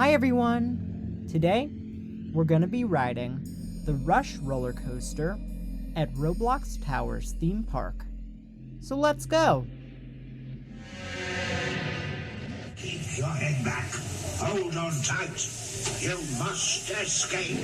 Hi everyone! Today, we're gonna be riding the Rush roller coaster at Roblox Towers Theme Park. So let's go! Keep your head back. Hold on tight. You must escape.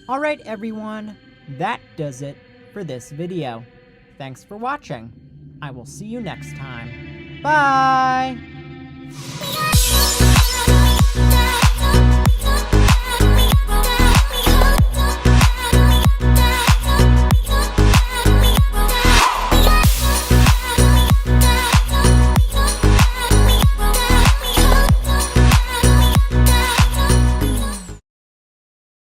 Alright everyone, that does it for this video. Thanks for watching. I will see you next time. Bye!